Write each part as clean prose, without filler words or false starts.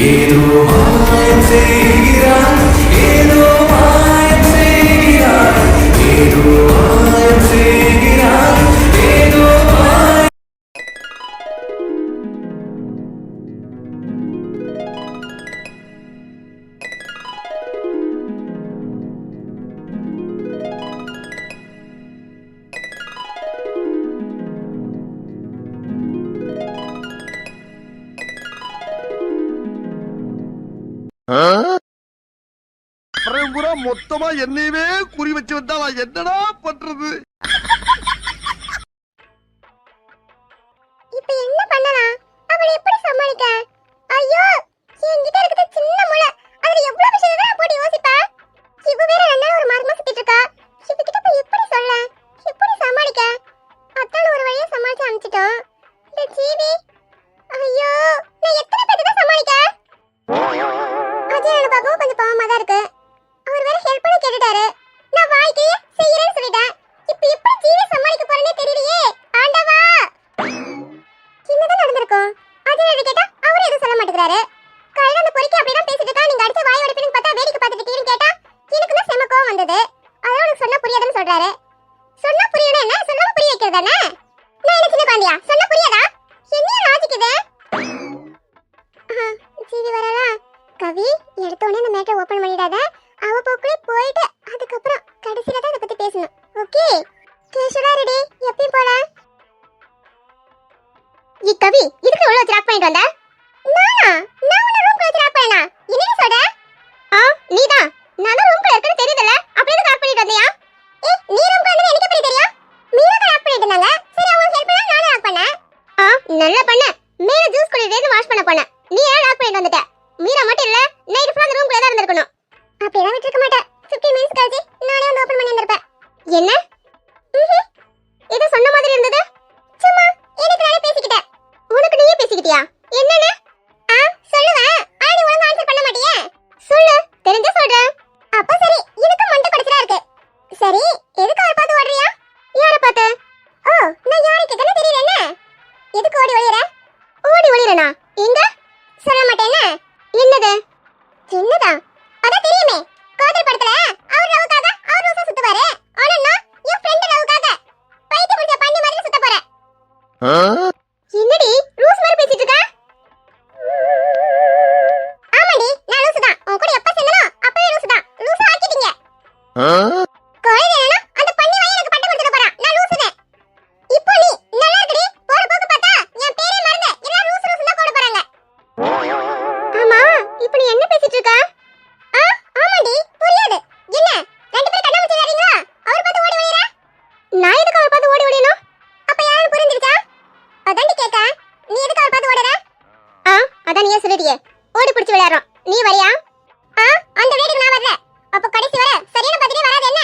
ஏதோ மாயம் செய்கிறான், ஏதோ மாயம் செய்கிறான், ஏதோ மாயம் செய்கிறான், ஏதோ மாயம். மொத்தமா என்னையவே குறி வச்சு வந்தா நான் என்னடா பண்றது? இப்ப என்ன பண்ணலாம்? அவளை எப்படி சமாளிக்க? ஐயோ, என்கிட்ட இருக்கிற சின்ன முளை, அதுல எவ்வளவு விஷயம் தான் போட்டு யோசிப்பேன். இவ வேற என்ன ஒரு மர்மம் சுத்திட்டு இருக்கா. இவகிட்ட போய் எப்படி சொல்ல? எப்படி சமாளிக்க? அத்தால ஒரு வழியா சமாளிச்சு அனுப்பிச்சிட்டோம். இந்த ஜீவி, ஐயோ, நான் எத்தனை பேருக்கு தான் சமாளிக்க? அஜய் பார்க்கவும் கொஞ்சம் பாவமா தான் இருக்கு. அவர் வேற ஹெல்ப் பண்ண கேட்டுட்டாரு. நான் வாய்க்கு செய்யறேன்னு சொல்லிட்டேன். இப்ப எப்படி ஜீவி சமாளிக்க போறேனே தெரியலையே. ஆண்டவா, என்னதான் நடந்திருக்கும்? அஜய் கேட்டா அவரு எதுவும் சொல்ல மாட்டேங்கிறாரு. காலையில அந்த பொறுக்கி அப்படிதான் பேசிட்டு இருக்கா. நீங்க அடிச்ச வாய் வடிப்பின்னு பார்த்தா வேடிக்கை பார்த்துட்டு இருக்கீங்கன்னு கேட்டா எனக்கு தான் செம கோவம் வந்தது. அதோட உனக்கு சொன்னா புரியாதுன்னு சொல்றாரு. சொன்னா புரியணும் என்ன, சொல்லாம புரிய வைக்கிறது தானே. நான் என்ன சின்ன குழந்தையா, சொன்னா புரியாதா? என்ன லாஜிக் இது? ஜீவி வரலா. கவி, எடுத்தோடனே இந்த மேட்டரை ஓபன் பண்ணிடாத. அவ போக்குல போயிட்டு அதுக்கப்புறம் கடைசியில தான் இத பத்தி பேசணும். ஓகே? கேஷுவலா ரெடி, எப்பவும் போல. கவி, இதுக்கு உள்ள ட்ராக் பண்ணிட்டு வந்த? நானா? நான் உன்ன ரூம்ல ட்ராக் பண்ணேனா? என்ன சொல்ற? நீதான். நான் தான் ரூம்ல இருக்கேன்னு தெரியுதல. அப்படியே ட்ராக் பண்ணிட்டு வந்தியா? நீ ரூம்ல வந்து எனக்கு எப்படி தெரியும்? மீரா ட்ராக் பண்ணிட்டு இருந்தாங்க. சரி, அவங்க ஹெல்ப் பண்ணா நானே ட்ராக் பண்ணேன். நல்லா பண்ண. மேல ஜூஸ் குடிச்சிட்டு வாஷ் பண்ண போனேன். நீ ஏன் ட்ராக் பண்ணிட்டு வந்துட்ட? மீரா மட்டும் இல்ல, நைட் ஃபுல்லா அந்த ரூம்ல தான் இருந்திருக்கணும். அப்படியே விட்டுருக்க மாட்டேன். 15 மினிட்ஸ் கழிச்சு நானே வந்து ஓபன் பண்ணி வந்திருப்பேன். என்ன? இது சொன்ன மாதிரி இருந்தது. சும்மா எனக்கு நானே பேசிக்கிட்டேன். உனக்கு நீயே பேசிக்கிட்டியா? என்னன்னு? சொல்லுவேன். ஆனா நீ ஒழுங்கா ஆன்சர் பண்ண மாட்டியே. சொல்லு, தெரிஞ்சா சொல்றேன். அப்ப சரி, எனக்கு மண்டை கொடச்சலா இருக்கு. சரி, எதுக்கு அவரை பார்த்து ஓடுறியா? யாரை பார்த்து? ஓ, நான் யாரை கேட்கறேன்னு தெரியல என்ன? எதுக்கு ஓடி ஒளியற? ஓடி ஒளியறனா? எங்க? சொல்ல மாட்டேன்னு. என்னது? என்னதா? அதான் தெரியுமே, காதல் படத்துல அவர் லவ்வுக்காக அவர் ரோசா சுத்துவாரு. ஆனா நான் என் ஃப்ரெண்ட் லவ்வுக்காக பைத்தியம் பிடிச்ச பண்ணி மாதிரி சுத்த போறேன். என்னடி ரூஸ் மாதிரி பேசிட்டு இருக்க? ஆமாடி, நான் லூசு தான். உன் கூட எப்ப சேர்ந்தனோ அப்பவே லூசு தான். லூசா ஆக்கிட்டீங்க. கோயிலேனா அந்த பண்ணி வாய் எனக்கு பட்ட கொடுத்துட போறான். நான் லூசு தான். இப்போ நீ நல்லா இருக்கடி. போற போக்கு பார்த்தா என் பேரே மறந்து எல்லாரும் லூசு லூசு தான் போட போறாங்க. ஆமா, இப்போ நீ என்ன பேசிட்டு இருக்க? ஆமாடி, புரியாது. என்ன ரெண்டு பேரும் கண்ணா மூச்சி வரீங்களா? அவர் பார்த்து ஓடி ஓடிறா. நான் எதுக்கு அவர் பார்த்து ஓடி ஓடினோம்? அப்ப யாரும் புரிஞ்சிருச்சா? அதான்டி கேக்க. நீ எதுக்கு அவர் பார்த்து ஓடுற? அதான் நீயே சொல்லிட்டியே, ஓடி பிடிச்சு விளையாடுறோம். நீ வரியா? அந்த வேடிக்கை நான் வரல. அப்ப கடைசி வர சரியான பதிலே வராது என்ன?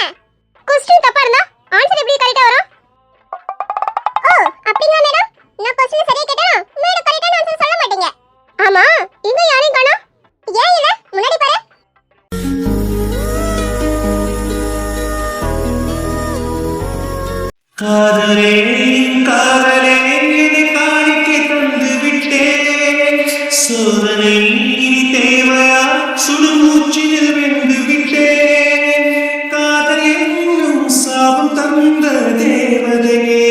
क्वेश्चन தப்பா இருந்தா ஆன்சர் எப்படி கரெக்ட்டா வரும்? ஓ, அப்படிங்களா மேடம்? நான் क्वेश्चन சரியா கேட்டா மேடம் கரெக்ட்டான ஆன்சர் சொல்ல மாட்டீங்க. ஆமா, இங்க யாரையும் காணோம். ஏன் இல்ல? முன்னாடி பாரு. காதலே காதலே என்னை காணிக்கை தந்து விட்டே. சோதனை இனி தேவையா? சுடுமூச்சில் வெந்து விட்டே. காதல் என்னும் சாபம் தந்த தேவதையே.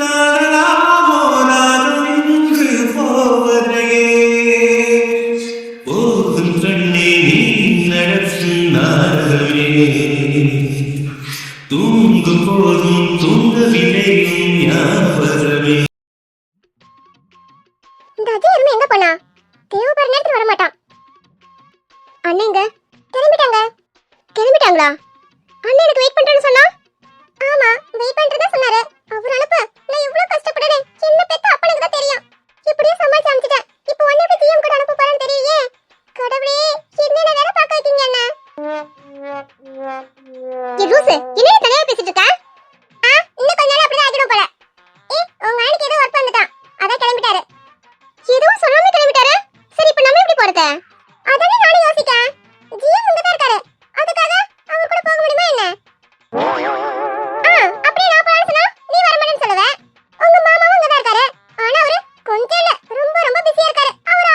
காதலாமோ நானும் இங்கு போவதையே. போதும் கண்ணே நீ நடத்தும் நாடகமே. தூங்கும் போதும் தூங்கவில்லையும் ஞாபகமே. இந்த அஜய் எங்க போனா? தேவபர் நேரத்துல வர மாட்டான். அண்ணங்க கிளம்பிட்டாங்க. கிளம்பிட்டாங்களா? அண்ணன் எனக்கு வெயிட் பண்றேன்னு சொன்னா? ஆமா, வெயிட் பண்றதா சொன்னாரு. அவர் அனுப்ப நான் இவ்வளவு கஷ்டப்படுறேன். என்ன பெத்த அப்பனுக்கு தான் தெரியும். இப்படியே சமாளிச்சு அனுப்பிச்சிட்டேன். இப்போ ஒண்ணே போய் ஜிஎம் கூட அனுப்ப போறேன்னு தெரியலையே. கடவுளே, என்னென்ன வேற பார்க்க வைக்கீங்க என்ன? ரூஸ், என்ன தனியா பேசிட்டு இருக்க? இன்னும் கொஞ்ச நேரம் அப்படிதான் ஆகிடும் போல. உங்க அண்ணனுக்கு ஏதோ ஒர்க் வந்துட்டான், அதான் கிளம்பிட்டாரு. எதுவும் சொல்லாம கிளம்பிட்டாரு. சரி, இப்போ நம்ம எப்படி போறது? அதானே நானும் யோசிக்கிறேன். ஜிஎம் இங்க தான் இருக்காரு. அதுக்காக அவர் கூட போக முடியுமா என்ன? அப்படியே நான் போறேன்னு சொன்னா நீ வர மாட்டேன்னு சொல்லுவ. உங்க மாமாவும் இங்க தான் இருக்காரு. ஆனா அவரு கொஞ்சம் இல்ல, ரொம்ப ரொம்ப பிஸியா இருக்காரு. அவரை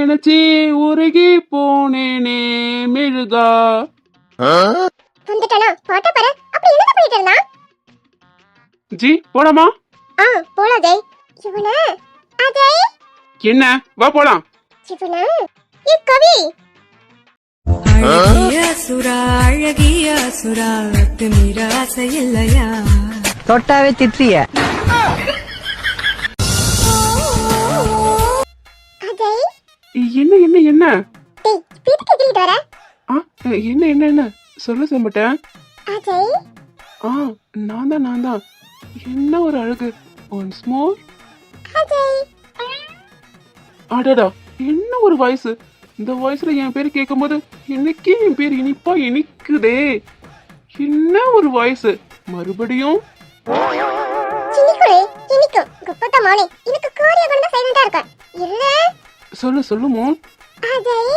நினைச்சி உருகி போனேனே மெழுகா. வந்துட்டானா பாட்ட பாரு. அப்படி என்ன பண்ணிட்டு இருந்தா? ஜி போலாமா? போலாம் அஜய். இவனா அஜய் என்ன வா போலாம். இவனா ஏ கவி. அழகிய சுரா அழகிய சுரா அத்துமீற ஆசை இல்லையா? தொட்டாவே திட்டிய. அஜய் என்ன என்ன என்ன டேய் பீத்து கேட்டிட்டு வர. என்ன என்ன என்ன சொல்ல சம்பட்டேன். அஜய் நான் தான் என்ன ஒரு அழகு. Once more. அஜய் அடடா என்ன ஒரு வாய்ஸ். இந்த வாய்ஸ்ல என் பேர் கேட்கும்போது எனக்கே என் பேர் இனிப்பா இனிக்குதே. என்ன ஒரு வாய்ஸ். மறுபடியும் சினிக்குளே இனிக்கும் குப்பட்ட மானே. எனக்கு கோரியா கொண்டு சைலண்டா இருக்க. இல்ல சொல்லுமோ. அஜய்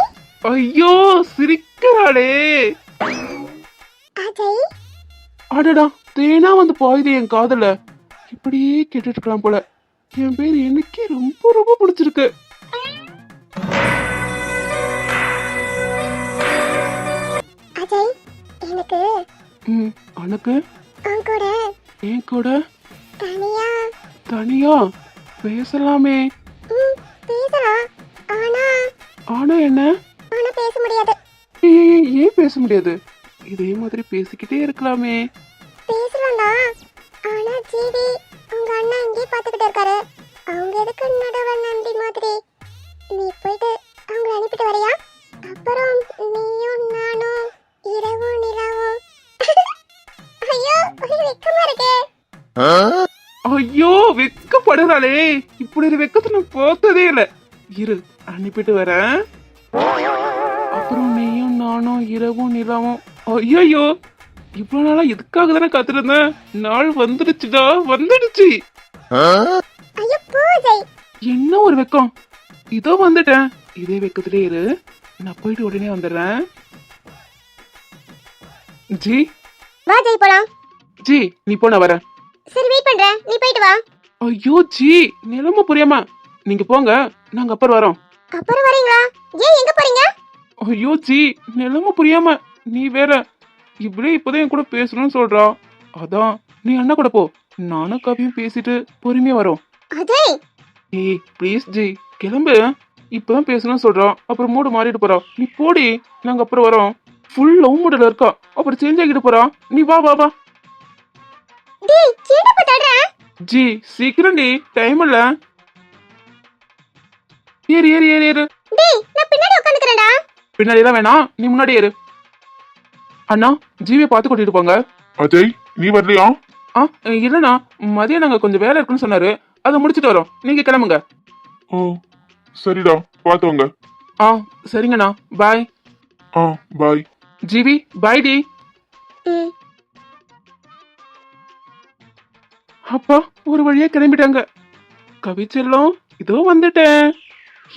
ஐயோ சிரிக்கிறாளே. அஜய் அடடா தேனா வந்து பாயுது என் காதல. இப்படியே கேட்டுட்டு இருக்கலாம் போல. என் பேர் எனக்கே ரொம்ப ரொம்ப பிடிச்சிருக்கு. அஜய் எனக்கு அனக்கு உன் கூட என் கூட தனியா தனியா பேசலாமே. பேசலாம். ஆனா என்ன? ஆனா பேச முடியாது. ஏன் பேச முடியாது? இதே மாதிரி பேசிக்கிட்டே இருக்கலாமே. பேசலாம்டா. ஆனா ஜிடி உங்க அண்ணா இங்கே பாத்துக்கிட்டு இருக்காரு. அவங்க எதுக்கு நடுவன் நன்றி மாதிரி? நீ போயிட்டு அவங்களை அனுப்பிட்டு வரையா? அப்புறம் நீயும் நானும் இரவும் நிலாவும். ஐயோ வெக்கமா இருக்கே. ஐயோ வெக்கப்படுறாளே. இப்படி ஒரு வெக்கத்தை நான் பார்த்ததே இல்ல. இரு அனுப்பிட்டு வரேன். அப்புறம் நீயும் நானும் இரவும் நிலாவும். ஐயோ இவ்வளவு நாளா இதுக்காக தானே காத்திருந்தேன். நாள் வந்துடுச்சுடா வந்துடுச்சு. ஐயோ பூஜை என்ன ஒரு வெக்கம். இதோ வந்துட்டேன். இதே வெக்கத்திலே இரு. நான் போயிட்டு உடனே வந்துடுறேன். ஜி வா ஜெய் போலாம். ஜி நீ போ நான் வரேன். சரி வெயிட் பண்றேன். நீ போயிட்டு வா. ஐயோ ஜி நிலைமை புரியாம. நீங்க போங்க நாங்க அப்புறம் வரோம். அப்புறம் வரீங்களா? ஏன் எங்க போறீங்க? ஐயோ ஜி நிலைமை புரியாம. நீ வேற இப்பதான் என் கூட பேசணும்னு சொல்றா. அதான் நீ அண்ணா கூட போ. நானும் கவியும் பேசிட்டு பொறுமையா வரோம். அஜய் ஏய் ப்ளீஸ் ஜி கிளம்பு. இப்பதான் பேசணும்னு சொல்றான். அப்புறம் மூடு மாறிட்டு போறா. நீ போடி. நாங்க அப்புறம் வரோம். ஃபுல் லவ் மூடுல இருக்கா. அப்புறம் சேஞ்ச் ஆகிட்டு போறா. நீ வா வா வா. டேய் என்ன பண்ற? ஜி சீக்கிரம் டி டைம் இல்ல. ஏறு ஏறு ஏறு ஏறு. டேய் நான் பின்னாடி உட்கார்ந்துக்கறேன்டா. பின்னாடி எல்லாம் வேணாம். நீ முன்னாடி ஏறு. அண்ணா ஜீவியை பார்த்து கூட்டிட்டு போங்க. அஜய் நீ வரலையா? இல்லண்ணா மதியம் நாங்க கொஞ்சம் வேலை இருக்குன்னு சொன்னாரு. அதை முடிச்சிட்டு வரோம். நீங்க கிளம்புங்க. ஓ சரிடா பார்த்து வாங்க. சரிங்கண்ணா பாய். பாய். ஜிவி பாய் டி. அப்பா ஒரு வழியா கிளம்பிட்டாங்க. கவி செல்லம் இதோ வந்துட்டேன்.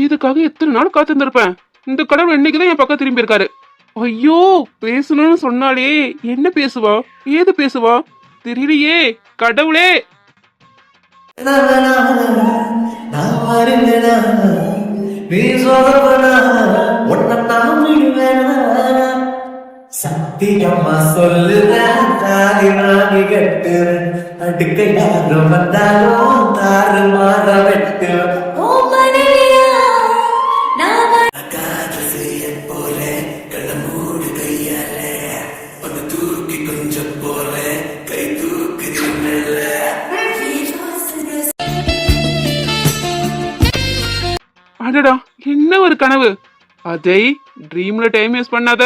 இதுக்காக எத்தனை நாள் காத்திருந்திருப்பேன். இந்த கடவுள் இன்னைக்குதான் என் பக்கம் திரும்பி இருக்காரு. ஐயோ பேசணும்னு சொன்னாலே என்ன பேசுவா ஏது பேசுவா தெரியலையே கடவுளே. சத்தியம்மா சொல்லுறேன் தாரி வாங்கி கட்டுறேன். அடுக்க யாரும் வந்தாலும் தாறு மாற வெட்டுவேன். போல கடமூடு கையால ஒன்னு தூக்கி கொஞ்சம் போல கை தூக்கி சொன்னல. அடடா என்ன ஒரு கனவு. அஜய் ட்ரீம்ல டைம் வேஸ்ட் பண்ணாத.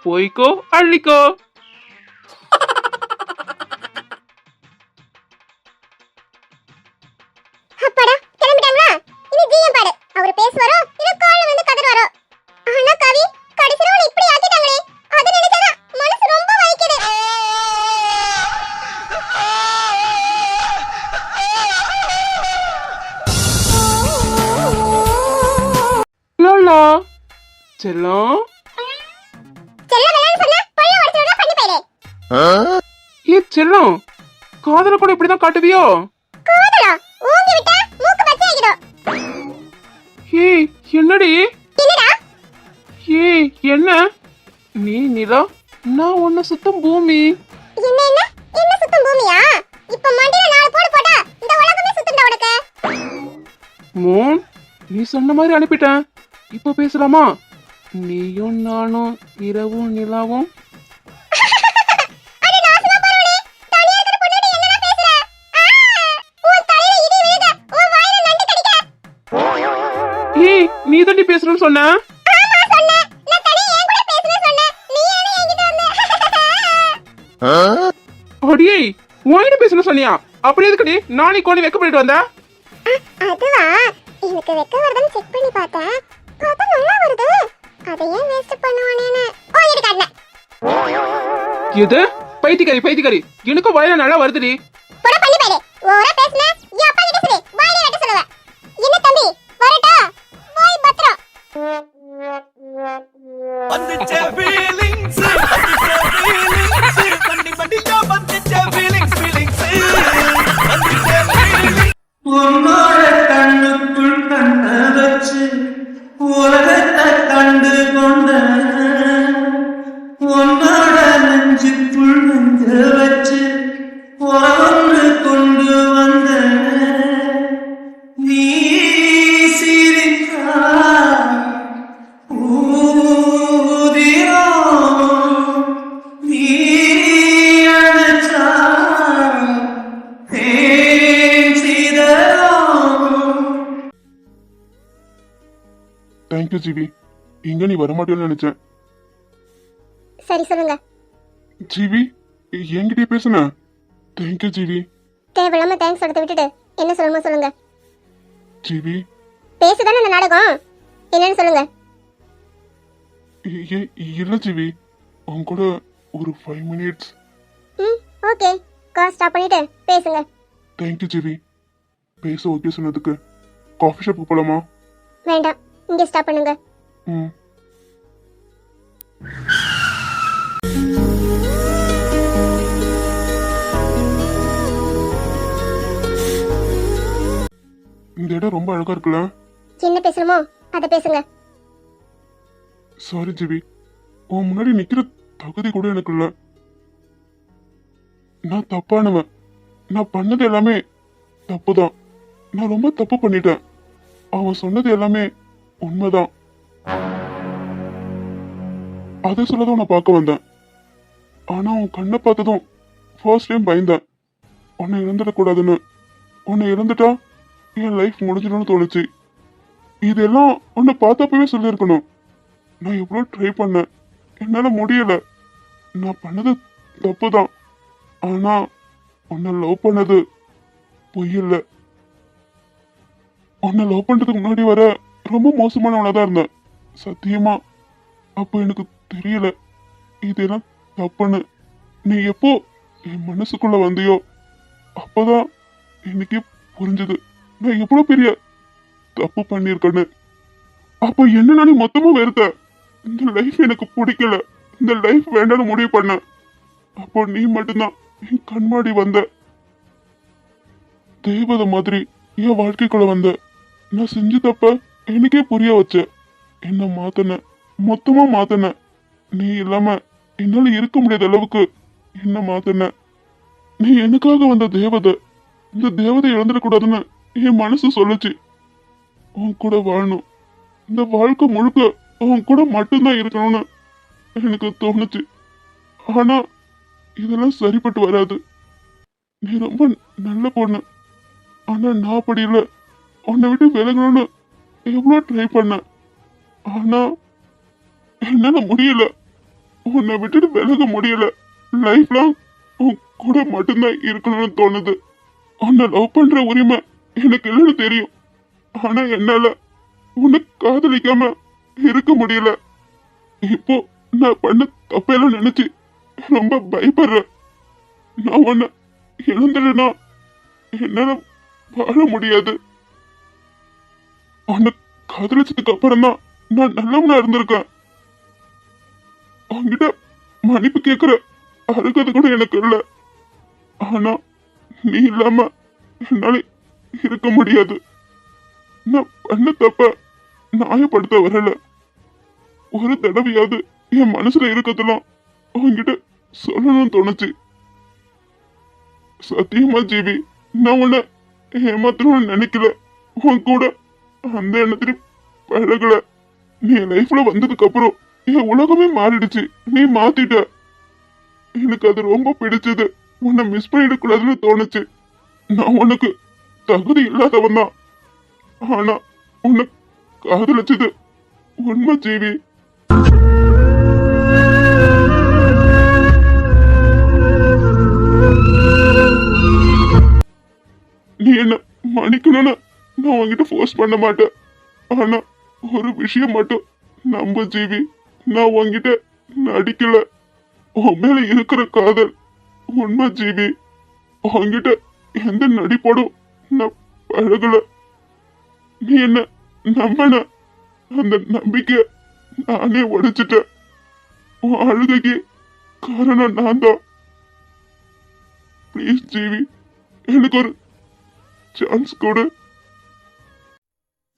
போய்க்கோ அள்ளிக்கோ. அப்பாடா கிளம்பிட்டாங்களா? இனி ஜிஎம் பாடு. அவர் பேசுவாரோ இல்ல கால்ல வந்து கதறுவாரோ? ஆனா கவி கடைசில உன்னை இப்படி ஆக்கிட்டாங்களே. அது நினைச்சா மனசு ரொம்ப வலிக்குது. லோலா செல்லம் ஏ செல்லம் காதல கூட இப்படிதான் காட்டுவியோ? காதலா? ஊங்கி விட்டா மூக்கு பச்சை ஆகிடும். ஏய் என்னடி என்னடா ஏய் என்ன நீ நிலா நான் ஒன்னு சுத்தம் பூமி என்ன என்ன என்ன சுத்தம் பூமியா இப்ப மண்டியில 4 போடு போட்டா இந்த உலகமே சுத்தம்டா உனக்கு மூன் நீ சொன்ன மாதிரி அனுப்பிட்டேன் இப்ப பேசலாமா நீயும் நானும் இரவும் நிலாவும் அட நாசமா போறவனே தனியா இருக்கிற பொண்ணுட்ட என்னடா பேசுற உன் தலையில இடி விழுக உன் வாயில நண்டு கடிக்க ஏய் நீ தாண்டி பேசுறேன்னு சொன்ன ஆமா சொன்னேன் நான் தனியா ஏன் கூட பேசுறேன்னு சொன்னேன் நீ ஏன் என்கிட்ட வந்த அடியே உன்கிட்ட பேசணும் சொன்னியா அப்படி எதுக்குடி நானே கோணி வெக்க பண்ணிட்டு வந்தேன் அதுவா எனக்கு வெக்க வருதுன்னு செக் பண்ணி பார்த்தேன் பார்த்தா நல்லா வருது அதை ஏன் வேஸ்ட் பண்ணுவானேன்னு ஓ இது காட்டல எது பைத்தியக்காரி எனக்கும் வயல நல்லா வருதுடி போட பண்ணி பாரு ஓரா பேசுன என் அப்பா கிட்ட சொல்லு வாயில வெட்ட சொல்லுவ என்ன தம்பி வரட்டா வாய் பத்ரம் வந்துச்ச feelings வண்டி வண்டியா வந்துச்ச feelings வந்துச்ச feelings உன்னோட கண்ணுக்குள் கண்ண வச்சு உலகத்தை கண்டு கொண்ட உன்னோட நெஞ்சுக்குள் நெஞ்ச வச்சு ஒன்று கொண்டு வந்த நீ சிரிக்கா தேங்க்யூ ஜிவி இங்க நீ வரமாட்டேன்னு நினைச்சேன். சரி சொல்லுங்க ஜிவி என்கிட்டயே பேசுன. Thank you GV. தேவையில்லாம தேங்க்ஸ் எடுத்து விட்டுட்டு என்ன சொல்லணுமோ சொல்லுங்க. ஜிவி பேசுதானே இந்த நாடகம், என்னன்னு சொல்லுங்க. இல்ல ஜிவி, உன் கூட ஒரு 5 minutes. ஓகே, கால் ஸ்டாப் பண்ணிட்டு பேசுங்க. தேங்க்யூ ஜிவி. பேச ஓகே சொன்னதுக்கு. காஃபி ஷாப்புக்கு போலாமா? வேண்டாம், இங்க ஸ்டாப் பண்ணுங்க. ம். இந்த இடம் ரொம்ப அழகா இருக்குல்ல? என்ன பேசணுமோ அதை பேசுங்க. சாரி ஜிவி, உன் முன்னாடி நிக்கிற தகுதி கூட எனக்கு இல்ல. நான் தப்பானவன். நான் பண்ணது எல்லாமே தப்புதான். நான் ரொம்ப தப்பு பண்ணிட்டேன். அவன் சொன்னது எல்லாமே உண்மைதான். அதை சொல்லதான் நான் பார்க்க வந்தேன். ஆனா உன் கண்ணை பார்த்ததும் ஃபர்ஸ்ட் டைம் பயந்தேன். உன்னை இழந்துடக்கூடாதுன்னு. உன்னை இழந்துட்டா என் லைஃப் முடிஞ்சிடும்னு தோணுச்சு. இதெல்லாம் உன்னை பார்த்தப்பவே சொல்லியிருக்கணும். நான் எவ்வளோ ட்ரை பண்ணேன், என்னால முடியல. நான் பண்ணது தப்பு தான். ஆனா உன்னை லவ் பண்ணது பொய் இல்லை. உன்னை லவ் பண்றதுக்கு முன்னாடி வர ரொம்ப மோசமானவனா தான் இருந்தேன். சத்தியமா அப்போ எனக்கு தெரியல இதெல்லாம் தப்புன்னு. நீ எப்போ என் மனசுக்குள்ள வந்தியோ அப்பதான் எனக்கு புரிஞ்சது நான் எவ்வளவு பெரிய தப்பு பண்ணிருக்கேன்னு. அப்போ என்ன நீ மொத்தமா வெறுத்த. இந்த லைஃப் எனக்கு பிடிக்கல, இந்த லைஃப் வேண்டாம்னு முடிவு பண்ண. அப்போ நீ மட்டும்தான் என் கண்மாடி வந்த. தேவதை மாதிரி என் வாழ்க்கைக்குள்ள வந்த. நான் செஞ்ச தப்ப எனக்கே புரிய வச்ச. என்ன மாத்தன, மொத்தமா மாத்தன. நீ இல்லாம என்னால இருக்க முடியாத அளவுக்கு என்ன மாத்தன. நீ எனக்காக வந்த தேவதை. இந்த தேவதை இழந்துடக்கூடாதுன்னு என் மனசு சொல்லுச்சு. உன் கூட வாழணும், இந்த வாழ்க்கை முழுக்க உன் கூட மட்டும்தான் இருக்கணும்னு எனக்கு தோணுச்சு. ஆனா இதெல்லாம் சரிப்பட்டு வராது. நீ ரொம்ப நல்ல பொண்ணு. ஆனா நான் அப்படி இல்லை. உன்னை விட்டு விலகணும்னு எவ்வளோ ட்ரை பண்ண. ஆனா என்னால முடியல. உன்னை விட்டுட்டு விலக முடியல. லைஃப் லாங் உன் கூட மட்டும்தான் இருக்கணும்னு தோணுது. உன்னை லவ் பண்ற உரிமை எனக்கு இல்லைன்னு தெரியும். ஆனா என்னால உன்னை காதலிக்காம இருக்க முடியல. இப்போ நான் பண்ண தப்பெல்லாம் நினைச்சு ரொம்ப பயப்படுறேன். நான் உன்னை இழந்துடுனா என்னால வாழ முடியாது. உன்னை காதலிச்சதுக்கு அப்புறம் தான் நான் நல்லவனா இருந்திருக்கேன். அவங்கிட்ட மன்னிப்பு கேட்கிற அருகது கூட எனக்கு இல்லை. ஆனா நீ இல்லாம என்னால இருக்க முடியாது. நான் பண்ண தப்ப நியாயப்படுத்த வரல. ஒரு தடவையாவது என் மனசுல இருக்கதெல்லாம் அவன்கிட்ட சொல்லணும்னு தோணுச்சு. சத்தியமா ஜீவி, நான் உன்னை ஏமாத்தணும்னு நினைக்கல. உன் கூட அந்த எண்ணத்திலும் பழகல. நீ என் லைஃப்ல வந்ததுக்கு அப்புறம் என் உலகமே மாறிடுச்சு. நீ மாத்திட்ட. எனக்கு அது ரொம்ப பிடிச்சது. உன்னை மிஸ் பண்ணிடக்கூடாதுன்னு தோணுச்சு. நான் உனக்கு தகுதி இல்லாதவன் தான். ஆனா உன்னை காதலிச்சது உண்மை ஜீவி. நீ என்ன மன்னிக்கணும்னு நான் உன்கிட்ட ஃபோர்ஸ் பண்ண மாட்டேன். ஆனா ஒரு விஷயம் மட்டும் நம்ப ஜீவி, நான் உன்கிட்ட நடிக்கல. உன் மேல இருக்கிற காதல் உண்மை ஜீவி. உன்கிட்ட எந்த நடிப்போடும் நான் பழகல. நீ என்ன நம்பன, அந்த நம்பிக்கை நானே உடைச்சிட்டேன். உன் அழுகைக்கு காரணம் நான் தான். ப்ளீஸ் ஜீவி, எனக்கு ஒரு சான்ஸ் கொடு.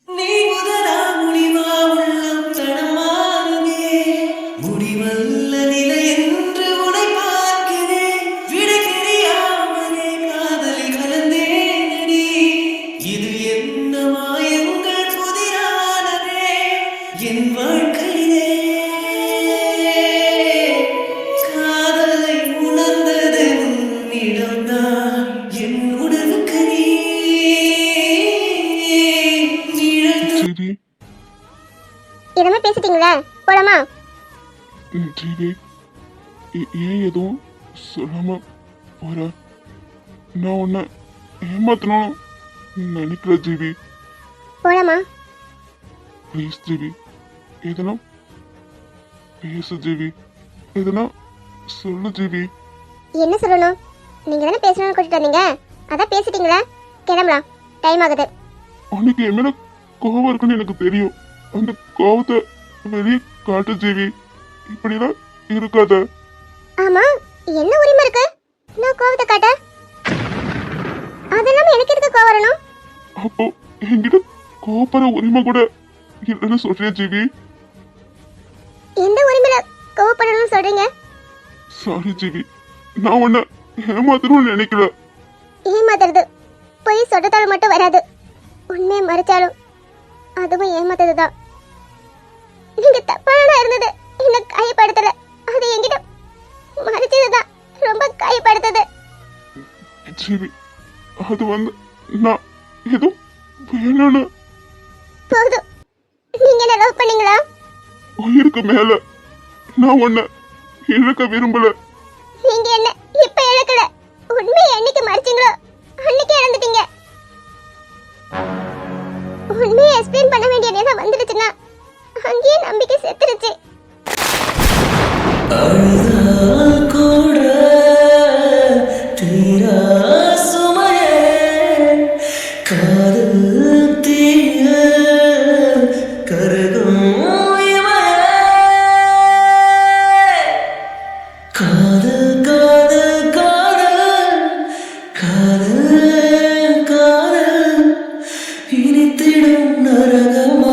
நீ முதலா முடிவா உள்ளம் தடமாறுதே, முடிவல்ல நிலை என்று உனை பார்க்கிறேன். விடை தெரியாமலே காதலில் கலந்தேனடி. இது என்ன மாயங்கள் புதிரானதே என் வாழ்க்கையிலே. காதலை உணர்ந்தது உன்னிடம்தான், என் உணர்வுக்கு நீ ஜீவி, இதெல்லாம் பேசிட்டீங்களா? போலாமா? ஜீவி, ஏன் எதுவும் சொல்லாம போற? நான் உன்னை ஏமாத்தணும் நினைக்கல ஜீவி. போலாமா? ப்ளீஸ் ஜீவி, இதெல்லாம் பேசு ஜீவி, இதெல்லாம் சொல்லு ஜீவி. என்ன சொல்லணும்? நீங்க தானே பேசணும்னு கூட்டிட்டு வந்தீங்க, அதான் பேசிட்டீங்களா? கிளம்பலாம், டைம் ஆகுது. உனக்கு என் மேல கோவம் இருக்குன்னு எனக்கு தெரியும். அந்த கோவத்தை வெளியே காட்டு ஜீவி. இப்படிலாம் இருக்காத. ஆமா, என்ன உரிமை இருக்கு நான் கோவத்தை காட்ட? அதெல்லாம் எனக்கு எதுக்கு கோவம் வரணும்? அப்போ என்கிட்ட கோவப்படுற உரிமை கூட இல்லைன்னு சொல்றியா ஜீவி? எந்த உரிமையில கோவப்படணும்னு சொல்றீங்க? சாரி ஜீவி, நான் உன்னை ஏமாத்தணும்னு நினைக்கல. ஏமாத்துறது போய் சொல்றதால மட்டும் வராது. உண்மையை மறைச்சாலும் அதுவும் ஏமாத்துறதுதான். நீங்க தப்பான இருந்தது என்ன காயப்படுத்தல, அது என்கிட்ட மறைச்சதுதான் ரொம்ப காயப்படுத்தது. ஜீவி, அது நான் ஏதோ வேணும்னு. போதும், நீங்க என்ன லவ் பண்ணீங்களா? உயிருக்கு மேல நான் உன்னை இழக்க விரும்பல. நீங்க என்ன இப்ப இழக்கல, உண்மையை என்னைக்கு மறைச்சீங்களோ அன்னைக்கு இழந்துட்டீங்க. உண்மையை எக்ஸ்பிளைன் பண்ண வேண்டிய நேரம் வந்துடுச்சுன்னா அங்கேயே நம்பிக்கை செத்துருச்சு. அழுதால் கூட தீரா சுமையே, காதல் தீய கருகும் இமையே. காதல் காதல் காதல் காதல் காதல் இனித்திடும் நரகமா.